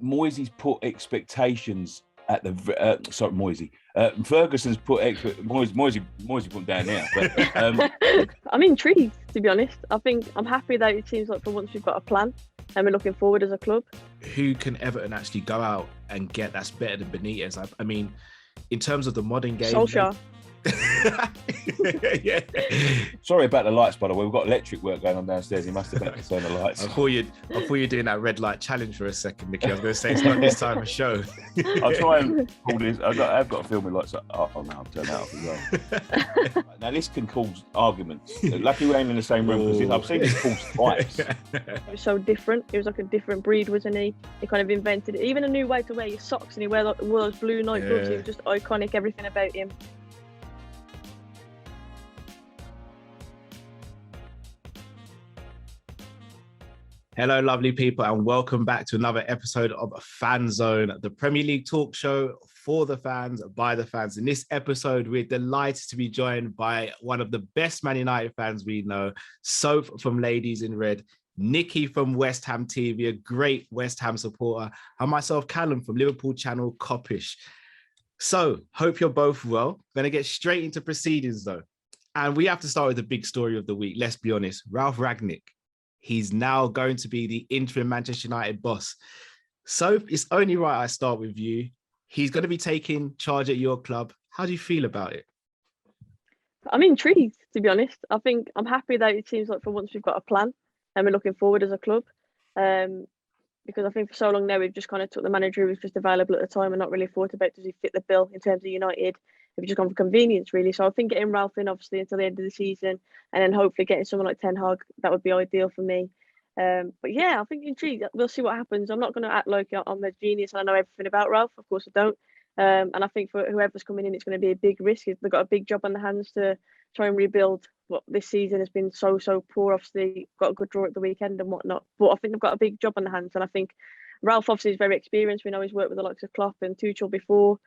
Moisey's put expectations at the Ferguson's put Moisey put them down now. But I'm intrigued, to be honest. I think I'm happy that it seems like for once we've got a plan and we're looking forward as a club. Who can Everton actually go out and get that's better than Benitez? I mean, in terms of the modern game, Solskjaer. Yeah. Sorry about the lights, by the way. We've got electric work going on downstairs. You must have been to turn the lights. I thought you were doing that red light challenge for a second, Nicky. I was going to say it's not this time of show. I'll try and pull this. I've got to film it like so. Oh no, I'll turn that off as well. Now this can cause arguments. Lucky we ain't in the same room because I've seen this cause twice. It was so different. He was like a different breed, wasn't he? He kind of invented even a new way to wear your socks, and he wore those blue night gloves. He was just iconic. Everything about him. Hello, lovely people, and welcome back to another episode of Fan Zone, the Premier League talk show for the fans, by the fans. In this episode, we're delighted to be joined by one of the best Man United fans we know, Soph from Ladies in Red, Nicky from West Ham TV, a great West Ham supporter, and myself, Callum, from Liverpool channel Kopish. So, hope you're both well. Going to get straight into proceedings, though. And we have to start with the big story of the week. Let's be honest, Ralf Rangnick. He's now going to be the interim Manchester United boss. So it's only right I start with you. He's going to be taking charge at your club. How do you feel about it? I'm intrigued, to be honest. I think I'm happy that it seems like for once we've got a plan and we're looking forward as a club. Because I think for so long now we've just kind of took the manager who was just available at the time and not really thought about does he fit the bill in terms of United. We've just gone for convenience, really. So I think getting Ralph in, obviously, until the end of the season and then hopefully getting someone like Ten Hag, that would be ideal for me. But yeah, I think intrigued. We'll see what happens. I'm not going to act like I'm a genius and I know everything about Ralph. Of course I don't. And I think for whoever's coming in, it's going to be a big risk. They've got a big job on their hands to try and rebuild what this season has been so poor. Obviously, got a good draw at the weekend and whatnot. But I think they've got a big job on their hands. And I think Ralph obviously is very experienced. We know he's worked with the likes of Klopp and Tuchel before.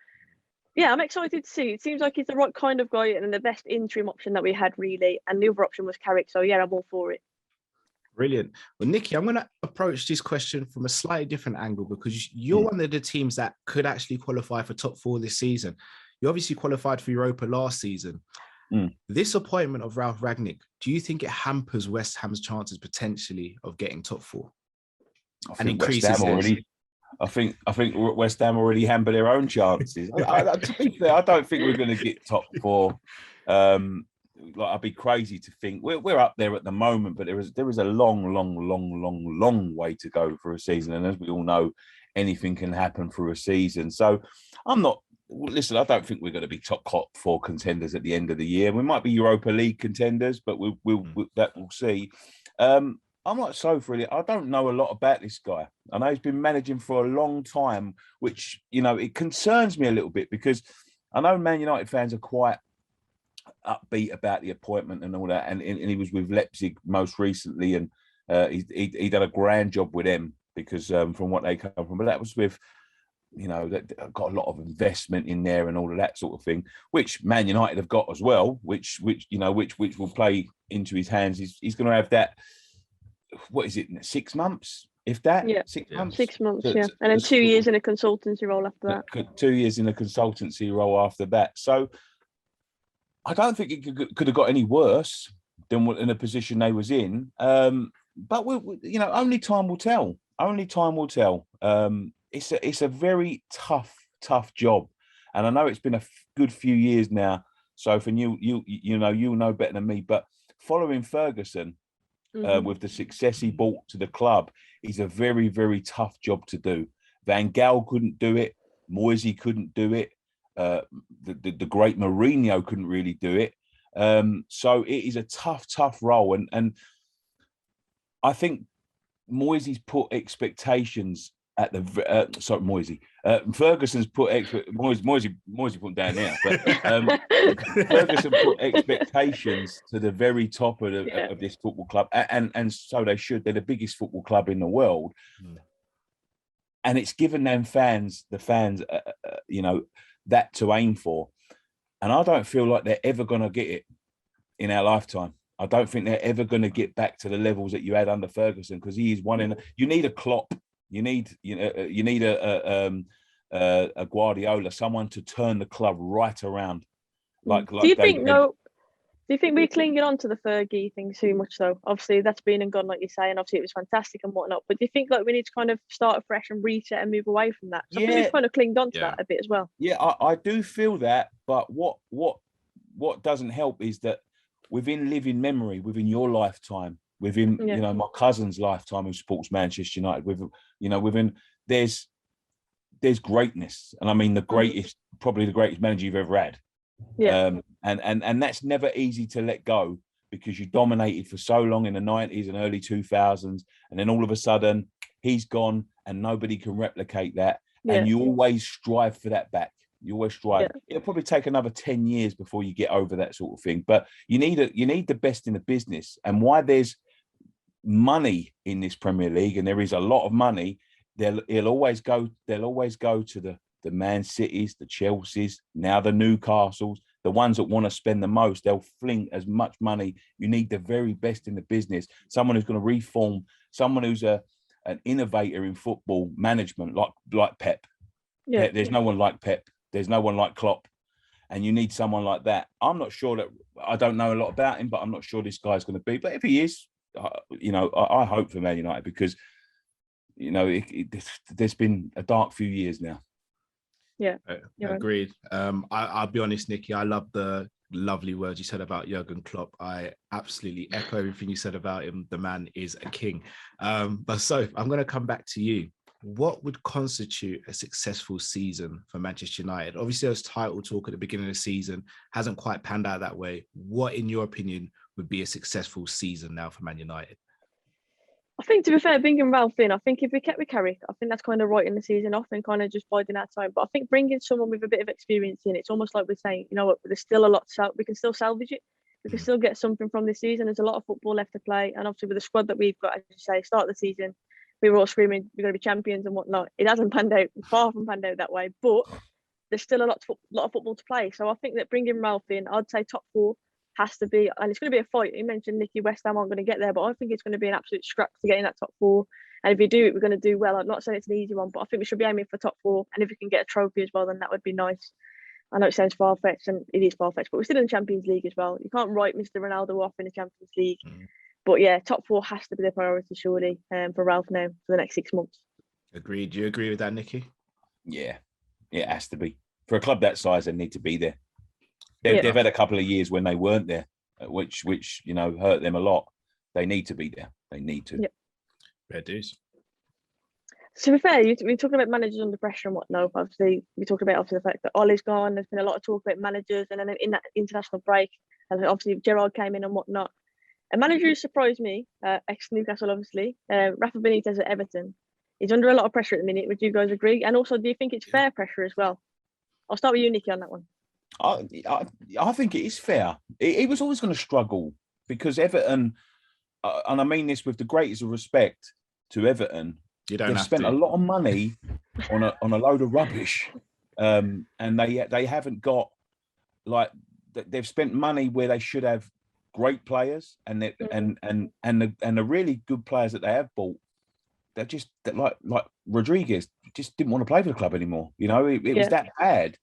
Yeah, I'm excited to see. It seems like he's the right kind of guy and the best interim option that we had, really. And the other option was Carrick. So, yeah, I'm all for it. Brilliant. Well, Nicky, I'm going to approach this question from a slightly different angle because you're one of the teams that could actually qualify for top four this season. You obviously qualified for Europa last season. This appointment of Ralf Rangnick, do you think it hampers West Ham's chances potentially of getting top four? I think West Ham already hamper their own chances. To be fair, I don't think we're going to get top four. I'd be crazy to think we're up there at the moment, but there is a long way to go for a season. And as we all know, anything can happen for a season. So I don't think we're going to be top four contenders at the end of the year. We might be Europa League contenders, but we'll see. I'm not so really. I don't know a lot about this guy. I know he's been managing for a long time, which, it concerns me a little bit because I know Man United fans are quite upbeat about the appointment and all that. And he was with Leipzig most recently, and he done a grand job with them because from what they come from. But that was with, that got a lot of investment in there and all of that sort of thing, which Man United have got as well, which will play into his hands. He's going to have that. What is it? 6 months, if that? Yeah, 6 months. 6 months, yeah, and then 2 years in a consultancy role after that. 2 years in a consultancy role after that. So I don't think it could have got any worse than in the position they was in. But only time will tell. Only time will tell. It's a very tough job, and I know it's been a good few years now. So for you'll know better than me. But following Ferguson. With the success he brought to the club, is a very, very tough job to do. Van Gaal couldn't do it. Moisey couldn't do it. The great Mourinho couldn't really do it. So it is a tough role. And I think Moisey's put expectations at the Moisey. Ferguson's put Moisey put them down now, but Ferguson put expectations to the very top of this football club, and so they should. They're the biggest football club in the world, and it's given them fans, that to aim for. And I don't feel like they're ever going to get it in our lifetime. I don't think they're ever going to get back to the levels that you had under Ferguson, because he is one in. You need a Klopp You need a Guardiola, someone to turn the club right around. Like do you think David, do you think we're clinging on to the Fergie thing too much though? Obviously that's been and gone, like you say, and obviously it was fantastic and whatnot. But do you think like we need to kind of start afresh and reset and move away from that? So I think we've kind of clinged on to that a bit as well. Yeah, I do feel that, but what doesn't help is that within living memory, within your lifetime, within my cousin's lifetime who supports Manchester United, within there's greatness, and I mean the greatest, probably the greatest manager you've ever had. Yeah. And that's never easy to let go, because you dominated for so long in the 90s and early 2000s, and then all of a sudden he's gone and nobody can replicate that. Yeah. And you always strive for that back. You always strive. Yeah. It'll probably take another 10 years before you get over that sort of thing. But you need the best in the business. And why there's money in this Premier League, and there is a lot of money, they'll always go to the Man Cities, the Chelseas, now the Newcastles, the ones that want to spend the most. They'll fling as much money. You need the very best in the business. Someone who's going to reform, someone who's an innovator in football management, like Pep. Yeah. There's no one like Pep. There's no one like Klopp. And you need someone like that. I'm not sure that, I don't know a lot about him, but I'm not sure this guy's going to be. But if he is, I hope for Man United, because, there's been a dark few years now. Yeah, agreed. I'll be honest, Nicky, I love the lovely words you said about Jurgen Klopp. I absolutely echo everything you said about him. The man is a king. But Soph, I'm going to come back to you. What would constitute a successful season for Manchester United? Obviously, there's title talk at the beginning of the season, hasn't quite panned out that way. What, in your opinion, would be a successful season now for Man United? I think, to be fair, bringing Ralph in, I think if we kept with Carrick, I think that's kind of right in the season off and kind of just biding our time. But I think bringing someone with a bit of experience in, it's almost like we're saying, you know what, there's still a lot to we can still salvage it. We can still get something from this season. There's a lot of football left to play. And obviously with the squad that we've got, as you say, start of the season, we were all screaming, we're going to be champions and whatnot. It hasn't panned out, far from panned out that way. But there's still a lot of football to play. So I think that bringing Ralph in, I'd say top four has to be, and it's going to be a fight. You mentioned Nicky, West Ham aren't going to get there, but I think it's going to be an absolute scrap to get in that top four. And if we do it, we're going to do well. I'm not saying it's an easy one, but I think we should be aiming for top four. And if we can get a trophy as well, then that would be nice. I know it sounds far-fetched, and it is far-fetched, but we're still in the Champions League as well. You can't write Mr. Ronaldo off in the Champions League. But yeah, top four has to be the priority, surely, for Ralph now for the next 6 months. Agreed. Do you agree with that, Nicky? Yeah, it has to be. For a club that size, they need to be there. They've had a couple of years when they weren't there, which hurt them a lot. They need to be there. They need to. Yeah. Fair dues. To be fair, we're talking about managers under pressure and whatnot. Obviously, we talked about the fact that Ollie's gone. There's been a lot of talk about managers, and then in that international break, and obviously Gerrard came in and whatnot. A manager who surprised me, ex-Newcastle obviously, Rafa Benitez at Everton. He's under a lot of pressure at the minute. Would you guys agree? And also, do you think it's fair pressure as well? I'll start with you, Nicky, on that one. I think it is fair. He was always going to struggle, because Everton, and I mean this with the greatest of respect to Everton, they've spent a lot of money on a load of rubbish, and they haven't got, like, they've spent money where they should have great players, and the really good players that they have bought, they're just like Rodriguez just didn't want to play for the club anymore. It was that bad.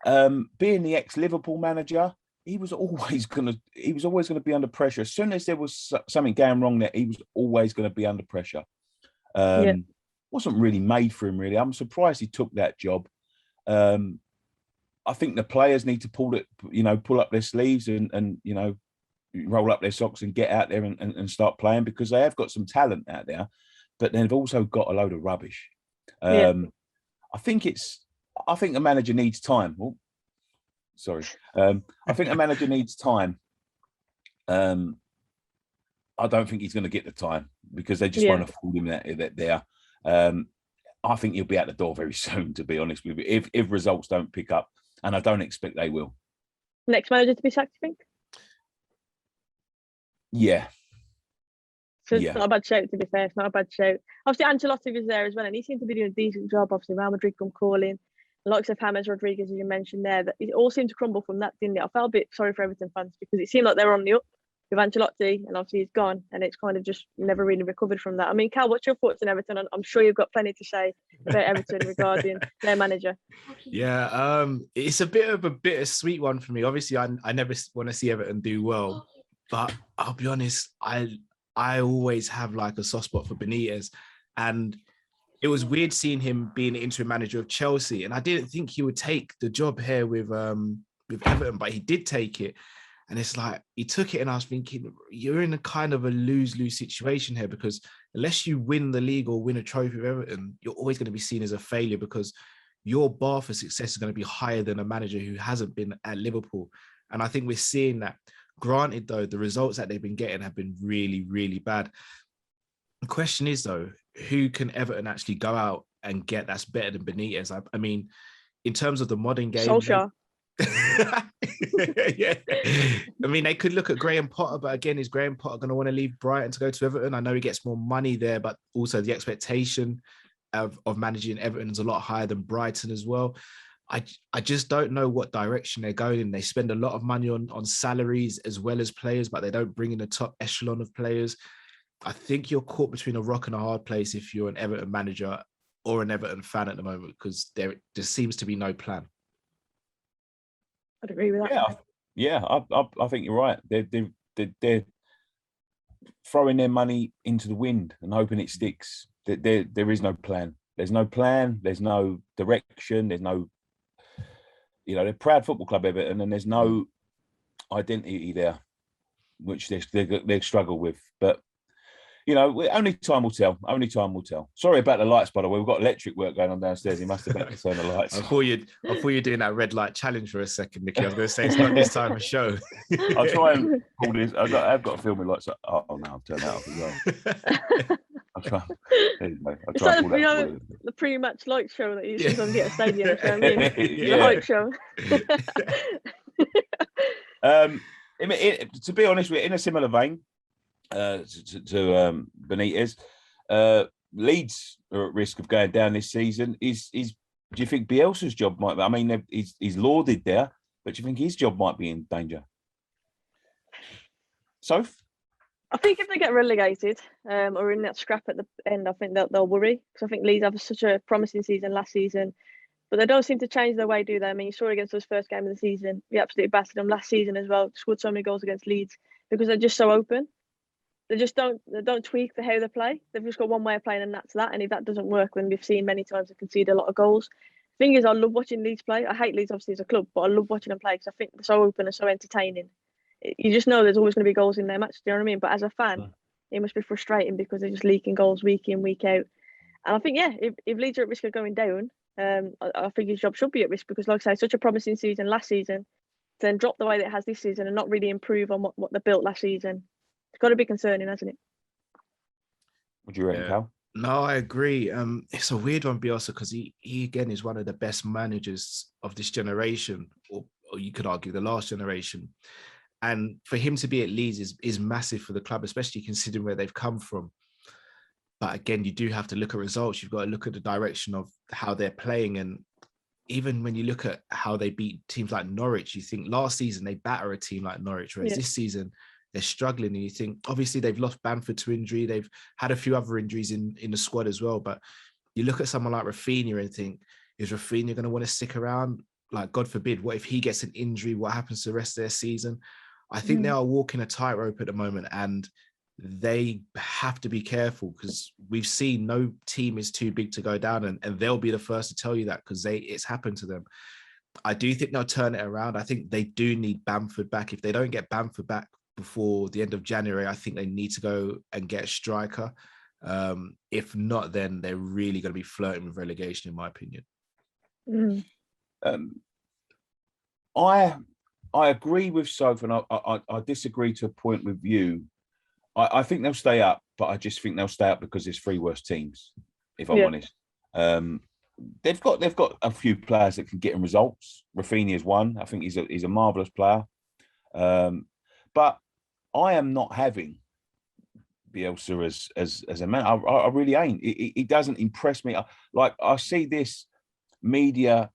Being the ex-Liverpool manager, he was always going to be under pressure. As soon as there was something going wrong there, he was always going to be under pressure. Wasn't really made for him, really. I'm surprised he took that job. I think the players need to pull up their sleeves and roll up their socks and get out there and start playing, because they have got some talent out there, but they've also got a load of rubbish. I think the manager needs time. Oh, sorry. I think the manager needs time. I don't think he's going to get the time, because they just won't afford him that there. I think he'll be out the door very soon, to be honest with you, if results don't pick up, and I don't expect they will. Next manager to be sacked, you think? Yeah. So it's not a bad shout, to be fair. It's not a bad shout. Obviously, Ancelotti was there as well, and he seemed to be doing a decent job. Obviously, Real Madrid come calling. The likes of James Rodriguez, as you mentioned there, that it all seemed to crumble from that, didn't it? I felt a bit sorry for Everton fans, because it seemed like they were on the up with Ancelotti, and obviously he's gone, and it's kind of just never really recovered from that. I mean, Cal, what's your thoughts on Everton? I'm sure you've got plenty to say about Everton regarding their manager. Yeah, it's a bit of a bittersweet one for me. Obviously, I never want to see Everton do well, but I'll be honest, I always have like a soft spot for Benitez, and it was weird seeing him being the interim manager of Chelsea, and I didn't think he would take the job here with Everton, but he did take it. And it's like, he took it, and I was thinking, you're in a kind of a lose-lose situation here, because unless you win the league or win a trophy with Everton, you're always going to be seen as a failure, because your bar for success is going to be higher than a manager who hasn't been at Liverpool. And I think we're seeing that. Granted, though, the results that they've been getting have been really, really bad. The question is, though, who can Everton actually go out and get that's better than Benitez? I mean, in terms of the modern game... Solskjaer. Yeah, I mean, they could look at Graham Potter, but again, is Graham Potter going to want to leave Brighton to go to Everton? I know he gets more money there, but also the expectation of managing Everton is a lot higher than Brighton as well. I just don't know what direction they're going in. They spend a lot of money on salaries as well as players, but they don't bring in a top echelon of players. I think you're caught between a rock and a hard place if you're an Everton manager or an Everton fan at the moment, because there seems to be no plan. I'd agree with that. Yeah. I think you're right. They're throwing their money into the wind and hoping it sticks. There is no plan. There's no plan. There's no direction. There's no, they're a proud football club, Everton, and there's no identity there, which they struggle with. But only time will tell. Only time will tell. Sorry about the lights, by the way. We've got electric work going on downstairs. You must have had to turn the lights. I thought you were doing that red light challenge for a second, Nicky. I was going to say it's not this time of show. I'll try and pull this. I've got to film my lights. Oh no, I've turned that off as well. I'll try. It's like the pre-match light show that you sometimes get at stadium. You know what I mean? The hype show. To be honest, we're in a similar vein to Benitez. Leeds are at risk of going down this season. Do you think Bielsa's job might be? I mean, he's lauded there, but do you think his job might be in danger? Soph? I think if they get relegated or in that scrap at the end, I think they'll worry, because I think Leeds have such a promising season last season, but they don't seem to change their way, do they? I mean, you saw it against us first game of the season. We absolutely battered them last season as well. Scored so many goals against Leeds because they're just so open. They don't tweak how they play. They've just got one way of playing, and that's that. And if that doesn't work, then we've seen many times they concede a lot of goals. The thing is, I love watching Leeds play. I hate Leeds obviously as a club, but I love watching them play because I think they're so open and so entertaining. You just know there's always going to be goals in their match. Do you know what I mean? But as a fan, it must be frustrating because they're just leaking goals week in, week out. And I think, if Leeds are at risk of going down, I think his job should be at risk because, like I say, such a promising season last season, to then drop the way that it has this season and not really improve on what they built last season. It's got to be concerning, hasn't it? What do you reckon, Cal? No, I agree. It's a weird one, Bielsa, because he again is one of the best managers of this generation, or you could argue the last generation. And for him to be at Leeds is massive for the club, especially considering where they've come from. But again, you do have to look at results. You've got to look at the direction of how they're playing. And even when you look at how they beat teams like Norwich, you think last season they batter a team like Norwich, whereas this season they're struggling. And you think, obviously, they've lost Bamford to injury. They've had a few other injuries in the squad as well. But you look at someone like Rafinha and think, is Rafinha going to want to stick around? Like, God forbid, what if he gets an injury? What happens to the rest of their season? I think they are walking a tightrope at the moment, and they have to be careful because we've seen no team is too big to go down, and they'll be the first to tell you that because it's happened to them. I do think they'll turn it around. I think they do need Bamford back. If they don't get Bamford back before the end of January, I think they need to go and get a striker. If not, then they're really going to be flirting with relegation, in my opinion. I agree with Soph, and I disagree to a point with you. I think they'll stay up, but I just think they'll stay up because there's three worse teams, if I'm honest. They've got a few players that can get them results. Rafinha is one. I think he's a marvellous player. But I am not having Bielsa as a man. I really ain't. He doesn't impress me. I see this media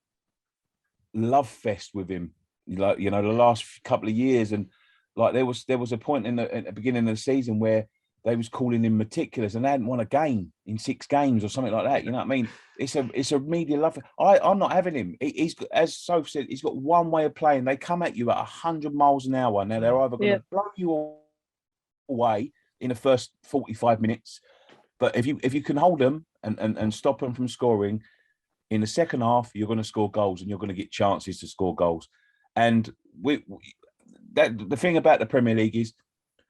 love fest with him, the last couple of years, and Like there was a point at the beginning of the season where they was calling him meticulous and they hadn't won a game in 6 games or something like that. You know what I mean? It's a media love. I'm not having him. He's got, as Soph said, he's got one way of playing. They come at you at 100 miles an hour. Now they're either going to blow you away in the first 45 minutes, but if you can hold them and stop them from scoring in the second half, you're going to score goals and you're going to get chances to score goals. And the thing about the Premier League is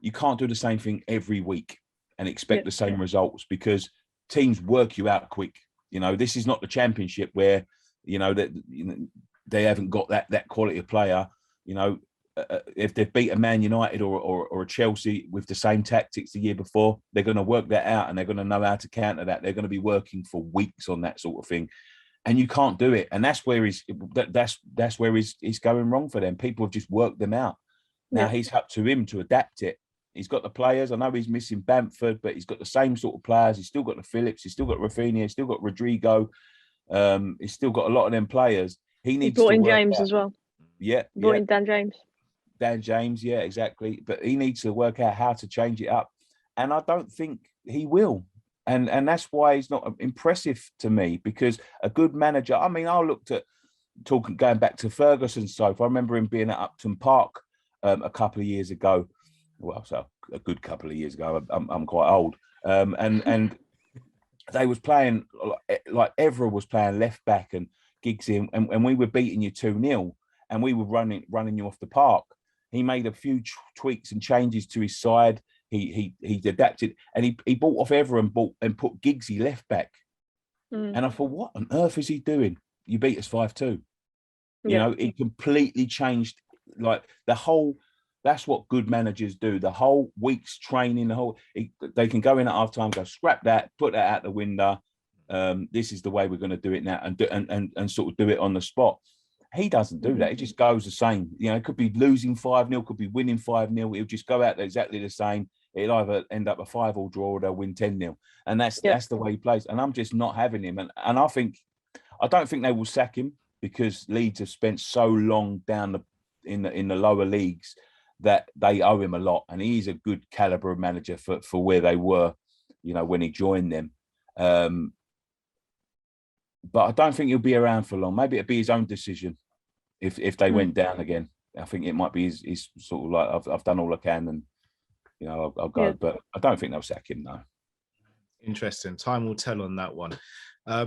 you can't do the same thing every week and expect the same results, because teams work you out quick. You know, this is not the Championship where, you know, that they haven't got that quality of player. You know, if they've beat a Man United or a Chelsea with the same tactics the year before, they're going to work that out and they're going to know how to counter that. They're going to be working for weeks on that sort of thing. And you can't do it. And that's where he's going wrong for them. People have just worked them out. Now he's up to him to adapt it. He's got the players. I know he's missing Bamford, but he's got the same sort of players. He's still got the Phillips. He's still got Rafinha. He's still got Rodrigo. He's still got a lot of them players. He brought in James as well. Yeah. Brought in Dan James. Dan James, yeah, exactly. But he needs to work out how to change it up. And I don't think he will. And that's why he's not impressive to me, because a good manager, I mean, I looked at going back to Ferguson. So I remember him being at Upton Park a couple of years ago. Well, so a good couple of years ago. I'm quite old. And they was playing, like Evra was playing left back and Giggsy, and we were beating you 2-0 and we were running you off the park. He made a few tweaks and changes to his side. He adapted, and he bought off Evra and put Giggsy left back. And I thought, what on earth is he doing? You beat us 5-2. You know, it completely changed, like the whole. That's what good managers do. The whole week's training, they can go in at half time, go scrap that, put that out the window. This is the way we're going to do it now, and sort of do it on the spot. He doesn't do that. It just goes the same. You know, it could be losing 5-0, could be winning 5-0. He'll just go out there exactly the same. It'll either end up a 5-5 draw or they'll win 10-0. And that's the way he plays. And I'm just not having him. And I don't think they will sack him, because Leeds have spent so long down in the lower leagues that they owe him a lot. And he's a good caliber of manager for where they were, you know, when he joined them. But I don't think he'll be around for long. Maybe it'd be his own decision if they went down again. I think it might be his sort of like, I've done all I can, and you know, I'll go. But I don't think they'll sack him, no. Interesting. Time will tell on that one.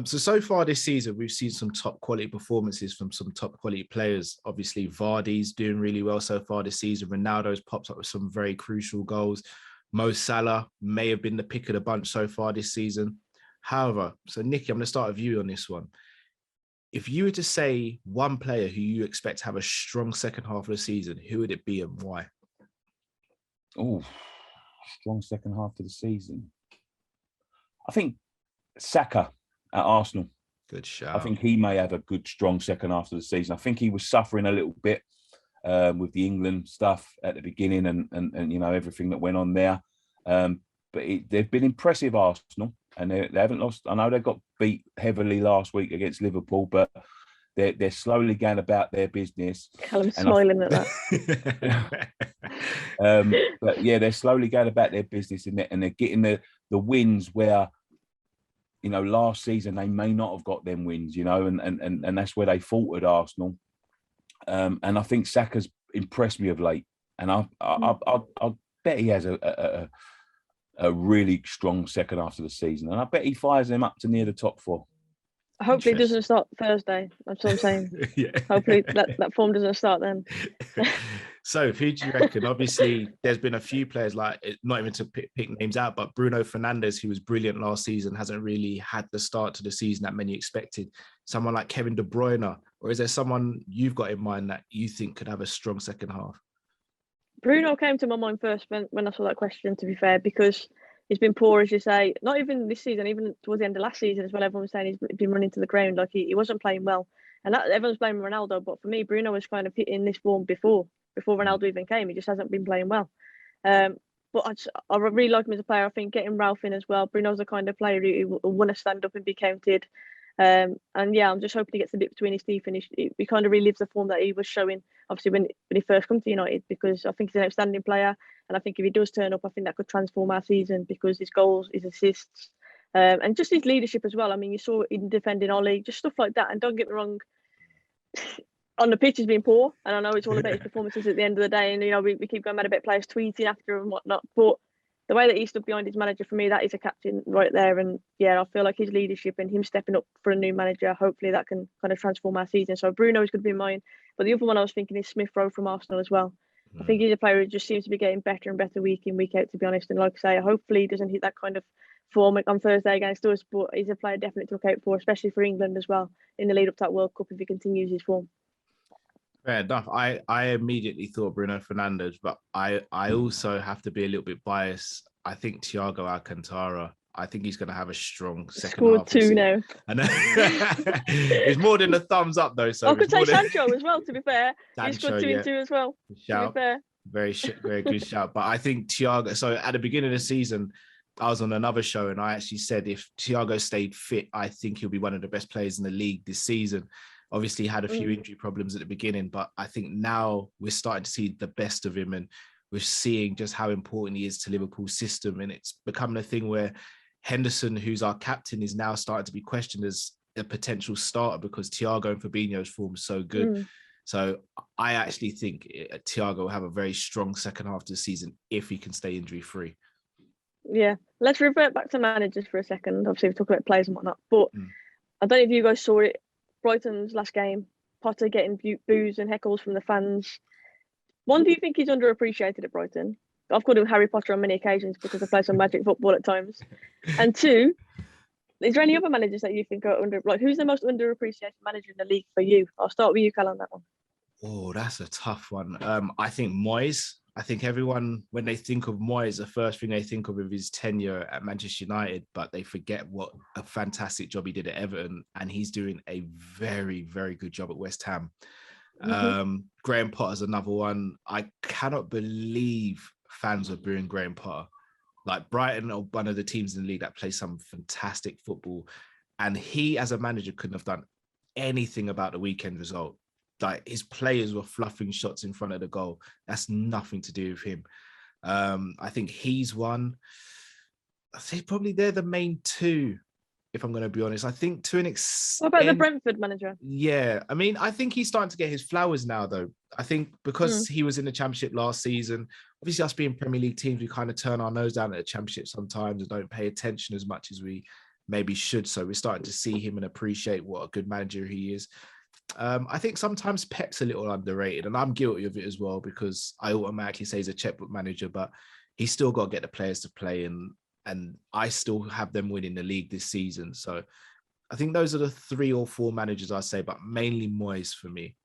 So far this season, we've seen some top quality performances from some top quality players. Obviously, Vardy's doing really well so far this season. Ronaldo's popped up with some very crucial goals. Mo Salah may have been the pick of the bunch so far this season. However, so Nicky, I'm going to start with you on this one. If you were to say one player who you expect to have a strong second half of the season, who would it be and why? Oh, strong second half of the season. I think Saka at Arsenal. Good shout. I think he may have a good, strong second half of the season. I think he was suffering a little bit with the England stuff at the beginning and you know, everything that went on there. But they've been impressive, Arsenal, and they haven't lost. I know they got beat heavily last week against Liverpool, but they're slowly going about their business. Callum smiling at that. But yeah, they're slowly going about their business, and they're getting the wins where, you know, last season they may not have got them wins, you know, and that's where they faltered, Arsenal. And I think Saka's impressed me of late, and I bet he has a really strong second half of the season, and I bet he fires them up to near the top 4. Hopefully, it doesn't start Thursday. That's what I'm saying. Hopefully, that form doesn't start then. So, who do you reckon? Obviously, there's been a few players, like, not even to pick names out, but Bruno Fernandes, who was brilliant last season, hasn't really had the start to the season that many expected. Someone like Kevin De Bruyne, or is there someone you've got in mind that you think could have a strong second half? Bruno came to my mind first when I saw that question, to be fair, because he's been poor, as you say, not even this season, even towards the end of last season as well. Everyone was saying he's been running to the ground, like he wasn't playing well. And that everyone's blaming Ronaldo, but for me, Bruno was kind of hitting this form before Ronaldo even came. He just hasn't been playing well. But I really like him as a player. I think getting Ralph in as well. Bruno's the kind of player who will want to stand up and be counted. And yeah, I'm just hoping he gets a bit between his teeth and he kind of relives the form that he was showing obviously when he first come to United, because I think he's an outstanding player, and I think if he does turn up, I think that could transform our season because his goals, his assists, and just his leadership as well. I mean, you saw in defending Ollie, just stuff like that. And don't get me wrong, on the pitch he's been poor, and I know it's all about his performances at the end of the day, and we keep going mad about players tweeting after and whatnot, but the way that he stood behind his manager, for me, that is a captain right there. And yeah, I feel like his leadership and him stepping up for a new manager, hopefully that can kind of transform our season. So Bruno is going to be mine. But the other one I was thinking is Smith Rowe from Arsenal as well. I think he's a player who just seems to be getting better and better week in, week out, to be honest. And like I say, hopefully he doesn't hit that kind of form on Thursday against us, but he's a player definitely to look out for, especially for England as well, in the lead up to that World Cup if he continues his form. Fair enough. I immediately thought Bruno Fernandes, but I also have to be a little bit biased. I think Thiago Alcantara, I think he's going to have a strong second half. Scored 2 now. I know. It's more than a thumbs up, though. So I could say Sancho as well, to be fair. He Sancho, scored 2 and 2 as well, shout. to be fair. Very good shout. But I think Thiago, so at the beginning of the season, I was on another show and I actually said if Thiago stayed fit, I think he'll be one of the best players in the league this season. Obviously, he had a few injury problems at the beginning, but I think now we're starting to see the best of him and we're seeing just how important he is to Liverpool's system. And it's becoming a thing where Henderson, who's our captain, is now starting to be questioned as a potential starter because Thiago and Fabinho's form is so good. So I actually think Thiago will have a very strong second half of the season if he can stay injury free. Yeah, let's revert back to managers for a second. Obviously, we talk about players and whatnot, but I don't know if you guys saw it. Brighton's last game, Potter getting boos and heckles from the fans. One, do you think he's underappreciated at Brighton? I've called him Harry Potter on many occasions because I play some magic football at times. And 2, is there any other managers that you think are who's the most underappreciated manager in the league for you? I'll start with you, Callum, on that one. Oh, that's a tough one. I think Moyes. I think everyone, when they think of Moyes, the first thing they think of is his tenure at Manchester United, but they forget what a fantastic job he did at Everton, and he's doing a very, very good job at West Ham. Graham Potter's another one. I cannot believe fans are booing Graham Potter. Like Brighton are one of the teams in the league that play some fantastic football, and he, as a manager, couldn't have done anything about the weekend result. Like his players were fluffing shots in front of the goal. That's nothing to do with him. I think he's one. I think probably they're the main 2, if I'm going to be honest. I think to an extent. What about the Brentford manager? Yeah. I mean, I think he's starting to get his flowers now, though. I think because he was in the Championship last season, obviously us being Premier League teams, we kind of turn our nose down at the Championship sometimes and don't pay attention as much as we maybe should. So we're starting to see him and appreciate what a good manager he is. I think sometimes Pep's a little underrated, and I'm guilty of it as well because I automatically say he's a checkbook manager, but he's still got to get the players to play, and I still have them winning the league this season. So I think those are the 3 or 4 managers I say, but mainly Moyes for me.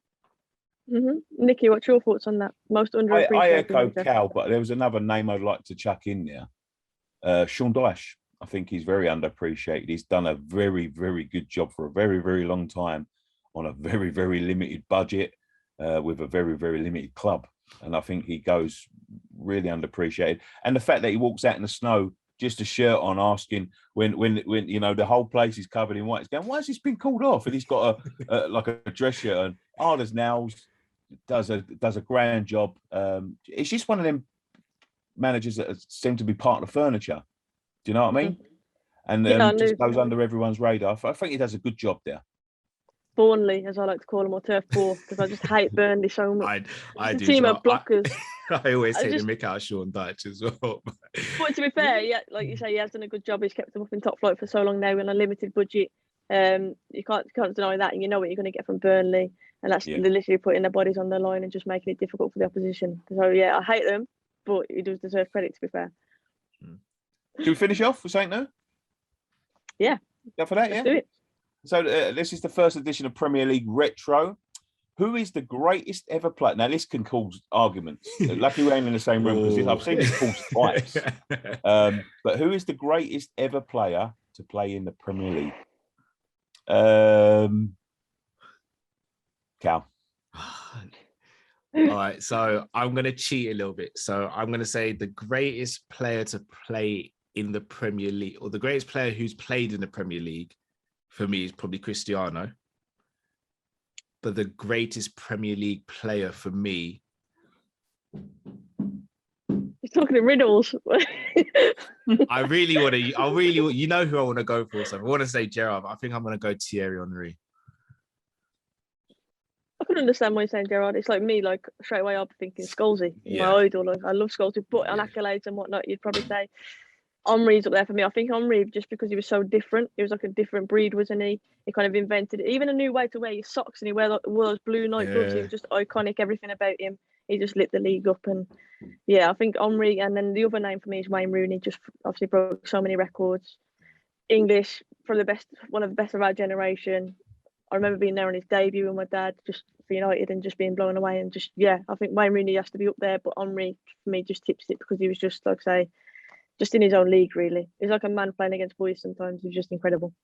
Nicky, what's your thoughts on that? Most underappreciated. I echo Cal, but there was another name I'd like to chuck in there. Sean Dyche. I think he's very underappreciated. He's done a very, very good job for a very, very long time on a very, very limited budget with a very, very limited club. And I think he goes really underappreciated. And the fact that he walks out in the snow, just a shirt on, asking when you know, the whole place is covered in white. He's going, why has this been called off? And he's got like a dress shirt on. There's nails, does a grand job. It's just one of them managers that seem to be part of the furniture. Do you know what I mean? And just goes under everyone's radar. I think he does a good job there. Burnley, as I like to call them, or Turf 4, because I just hate Burnley so much. I do. Team of blockers. I always take the mick out of Sean Dyche as well. But to be fair, yeah, like you say, he has done a good job. He's kept them up in top flight for so long now on a limited budget. You can't deny that, and you know what you're going to get from Burnley, and that's literally putting their bodies on the line and just making it difficult for the opposition. So yeah, I hate them, but he does deserve credit, to be fair. Should we finish off with something now? Yeah. Go for that, Let's do it. So this is the first edition of Premier League Retro. Who is the greatest ever player? Now, this can cause arguments. Lucky we ain't in the same room because I've seen this caused fights. But who is the greatest ever player to play in the Premier League? Cal. All right, so I'm going to cheat a little bit. So I'm going to say the greatest player to play in the Premier League, or the greatest player who's played in the Premier League, for me, is probably Cristiano. but the greatest Premier League player for me. He's talking in riddles. I really want to, you know who I want to go for. So I want to say Gerrard, but I think I'm going to go Thierry Henry. I can understand why you're saying Gerrard. It's like me, like straight away I'll be thinking Scholesy, Yeah. my idol. Like, I love Scholesy, but on accolades and whatnot, you'd probably say Henry's up there for me. I think Henry, just because he was so different, he was like a different breed, wasn't he? He kind of invented even a new way to wear your socks, and he wore those blue night gloves. He was just iconic. Everything about him, he just lit the league up. And yeah, I think Henry. And then the other name for me is Wayne Rooney. Just obviously broke so many records. English, for the best, one of the best of our generation. I remember being there on his debut with my dad, just for United, and just being blown away. And just, yeah, I think Wayne Rooney has to be up there, but Henry for me just tips it because he was just, like I say, just in his own league, really. He's like a man playing against boys sometimes. He's just incredible.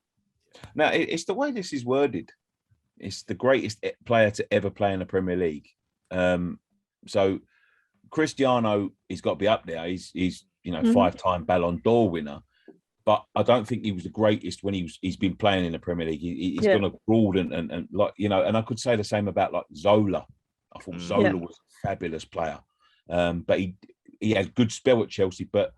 Now, it's the way this is worded. It's the greatest player to ever play in the Premier League. So Cristiano, he's got to be up there. He's 5-time Ballon d'Or winner. But I don't think he was the greatest when he's been playing in the Premier League. He's gone abroad and like, and I could say the same about like Zola. I thought Zola was a fabulous player. But he had good spell at Chelsea, but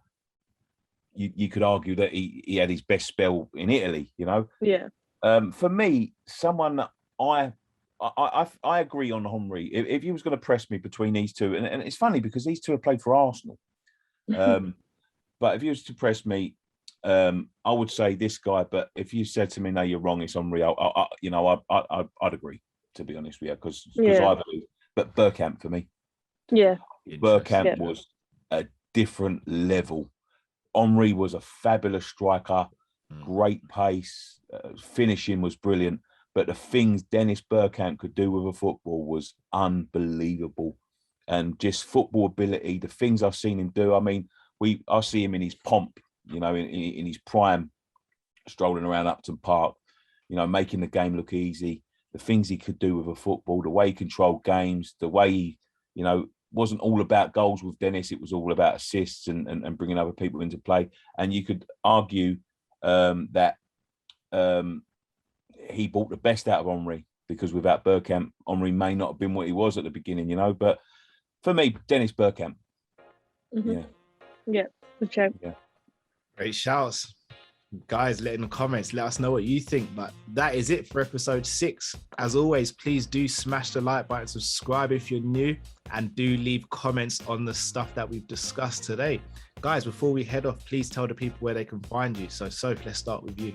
you could argue that he had his best spell in Italy, Yeah. For me, someone that I agree on Henry. If he was going to press me between these two, and it's funny because these two have played for Arsenal. But if he was to press me, I would say this guy. But if you said to me, "No, you're wrong," it's Henry. I'd agree, to be honest with you, because I believe. But Bergkamp for me, Bergkamp was a different level. Henry was a fabulous striker, great pace, finishing was brilliant. But the things Dennis Bergkamp could do with a football was unbelievable, and just football ability. The things I've seen him do. I mean, I see him in his pomp. In his prime, strolling around Upton Park, making the game look easy, the things he could do with a football, the way he controlled games, the way he, wasn't all about goals with Dennis, it was all about assists and bringing other people into play. And you could argue that he brought the best out of Henry, because without Bergkamp, Henry may not have been what he was at the beginning, But for me, Dennis Bergkamp. Mm-hmm. Yeah, good show. Yeah. Great shouts. Guys, let in the comments, let us know what you think. But that is it for episode 6. As always, please do smash the like button, subscribe if you're new, and do leave comments on the stuff that we've discussed today. Guys, before we head off, please tell the people where they can find you. So, Soph, let's start with you.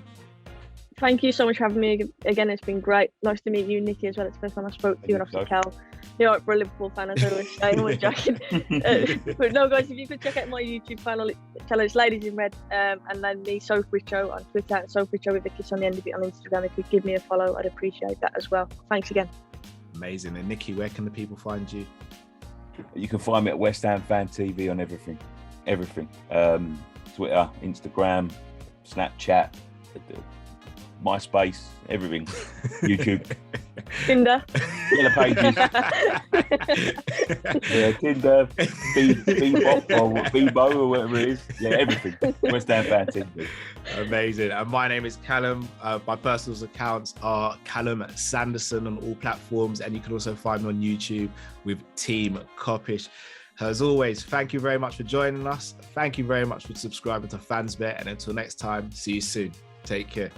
Thank you so much for having me again. It's been great. Nice to meet you, Nicky, as well. It's the first time I spoke to you, and obviously Cal. You're for a Liverpool fan, as I always say. I'm joking. But no, guys, if you could check out my YouTube channel, it's Ladies in Red, and then me, Soph Richo, on Twitter, and Soph Richo with a kiss on the end of it on Instagram. If you give me a follow, I'd appreciate that as well. Thanks again. Amazing. And Nicky, where can the people find you? You can find me at West Ham Fan TV on everything. Twitter, Instagram, Snapchat, MySpace, everything. YouTube. Tinder. Yellow Pages. Tinder, Bebo or whatever it is. Yeah, everything. West Ham Fan TV. Amazing. And my name is Callum. My personal accounts are Callum Sanderson on all platforms. And you can also find me on YouTube with Team Kopish. As always, thank you very much for joining us. Thank you very much for subscribing to FansBet. And until next time, see you soon. Take care.